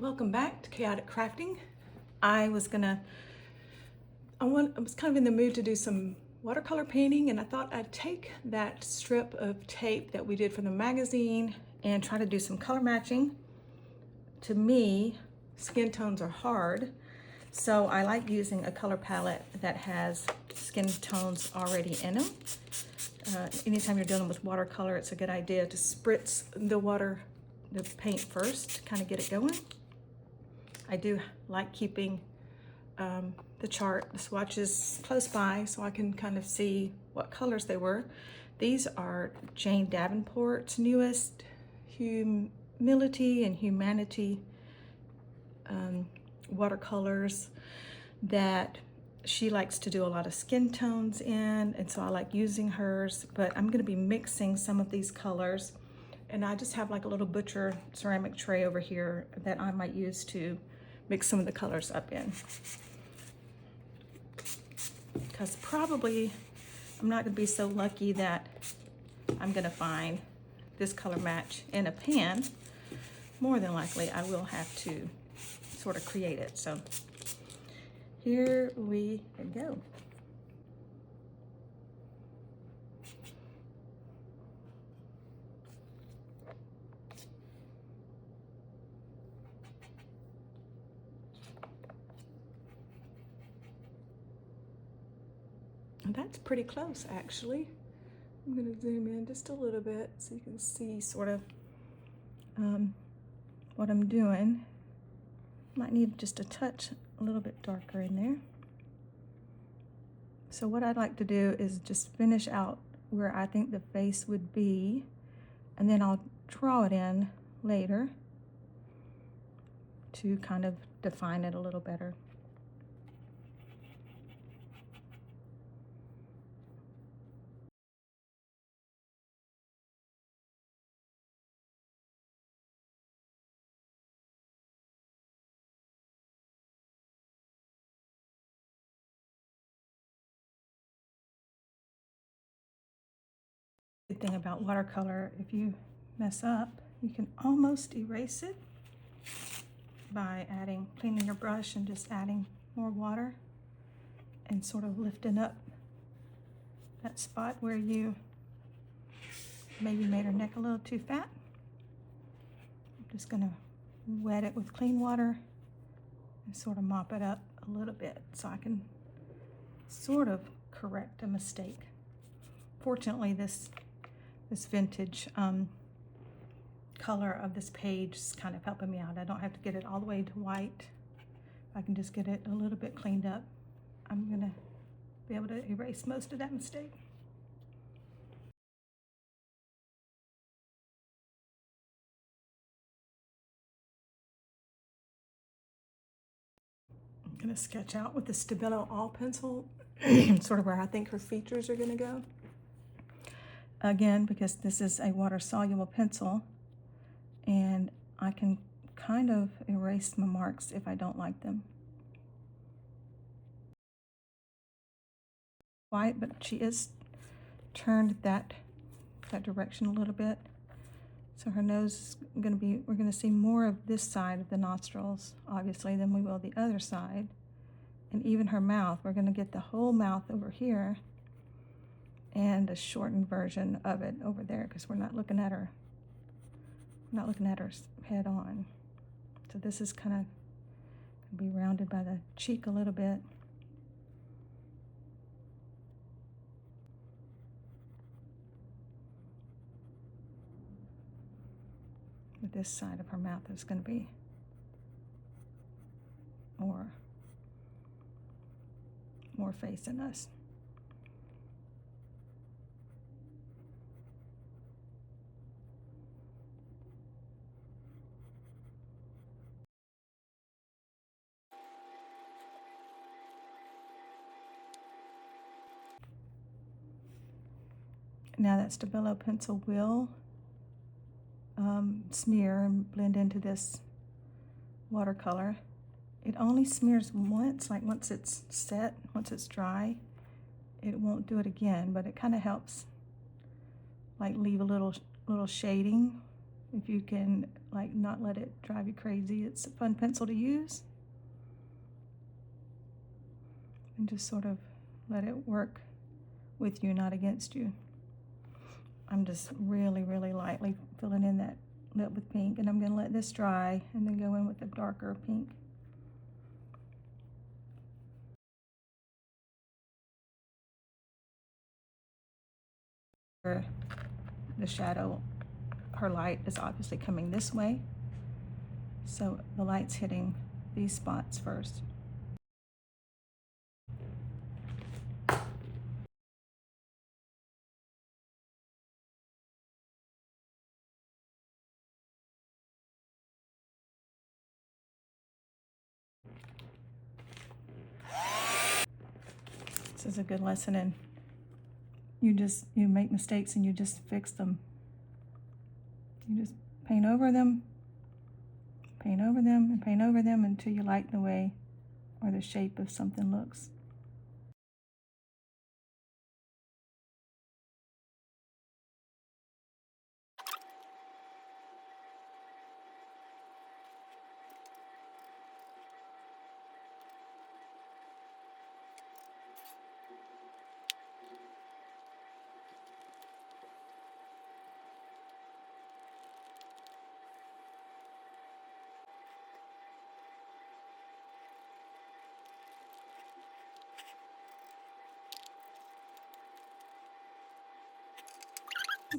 Welcome back to Chaotic Crafting. I was kind of in the mood to do some watercolor painting, and I thought I'd take that strip of tape that we did for the magazine and try to do some color matching. To me, skin tones are hard, so I like using a color palette that has skin tones already in them. Anytime you're dealing with watercolor, it's a good idea to spritz the paint first to kind of get it going. I do like keeping the swatches close by so I can kind of see what colors they were. These are Jane Davenport's newest Humility and Humanity watercolors that she likes to do a lot of skin tones in, and so I like using hers, but I'm going to be mixing some of these colors, and I just have like a little butcher ceramic tray over here that I might use to mix some of the colors up in, because probably I'm not going to be so lucky that I'm going to find this color match in a pan. More than likely I will have to sort of create it. So here we go. And that's pretty close, actually. I'm going to zoom in just a little bit so you can see sort of what I'm doing. Might need just a touch a little bit darker in there. So what I'd like to do is just finish out where I think the face would be, and then I'll draw it in later to kind of define it a little better. Good thing about watercolor, if you mess up, you can almost erase it by cleaning your brush and just adding more water and sort of lifting up that spot where you maybe made her neck a little too fat. I'm just gonna wet it with clean water and sort of mop it up a little bit so I can sort of correct a mistake. Fortunately, this vintage color of this page is kind of helping me out. I don't have to get it all the way to white. I can just get it a little bit cleaned up. I'm gonna be able to erase most of that mistake. I'm gonna sketch out with the Stabilo All pencil, sort of where I think her features are gonna go. Again, because this is a water-soluble pencil, and I can kind of erase my marks if I don't like them. White, but she is turned that direction a little bit. So her nose is going to be, we're going to see more of this side of the nostrils, obviously, than we will the other side. And even her mouth, we're going to get the whole mouth over here and a shortened version of it over there, because we're not looking at her head on. So this is kind of going to be rounded by the cheek a little bit. But this side of her mouth is going to be more face than us. Now that Stabilo pencil will smear and blend into this watercolor. It only smears once, like once it's set, once it's dry. It won't do it again, but it kind of helps like leave a little shading if you can like not let it drive you crazy. It's a fun pencil to use. And just sort of let it work with you, not against you. I'm just really, really lightly filling in that lip with pink, and I'm gonna let this dry and then go in with a darker pink. The shadow, her light is obviously coming this way, so the light's hitting these spots first. This is a good lesson in you make mistakes and you just fix them. You just paint over them, paint over them, and paint over them until you like the way or the shape of something looks.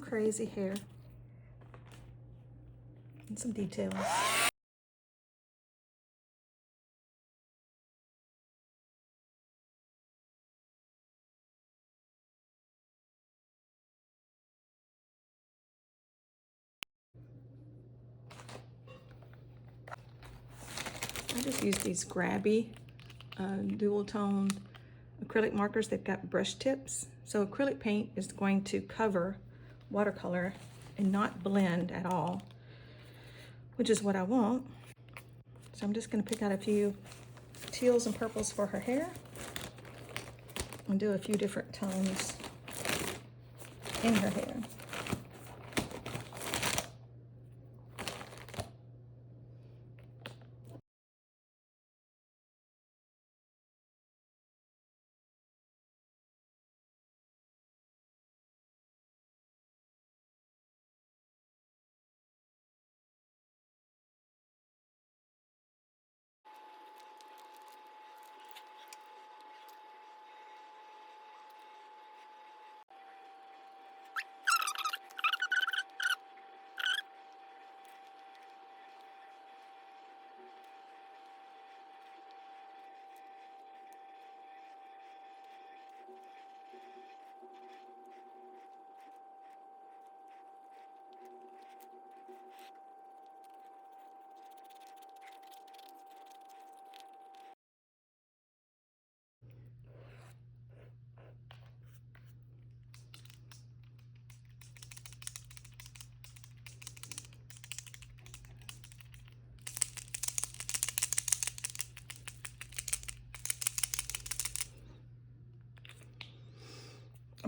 Crazy hair and some details. I just use these grabby dual tone acrylic markers. They've got brush tips. So acrylic paint is going to cover watercolor and not blend at all, which is what I want. So I'm just going to pick out a few teals and purples for her hair and do a few different tones in her hair.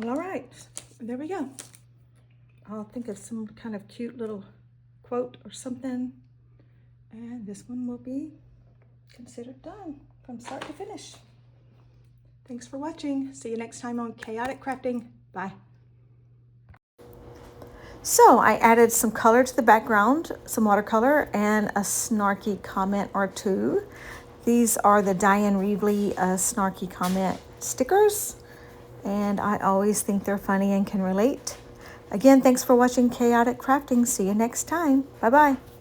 All right, there we go. I'll think of some kind of cute little quote or something, and this one will be considered done from start to finish. Thanks for watching. See you next time on Chaotic Crafting. Bye. So I added some color to the background, some watercolor, and a snarky comment or two. These are the Diane Reevely snarky comment stickers, and I always think they're funny and can relate. Again, thanks for watching Chaotic Crafting. See you next time. Bye-bye.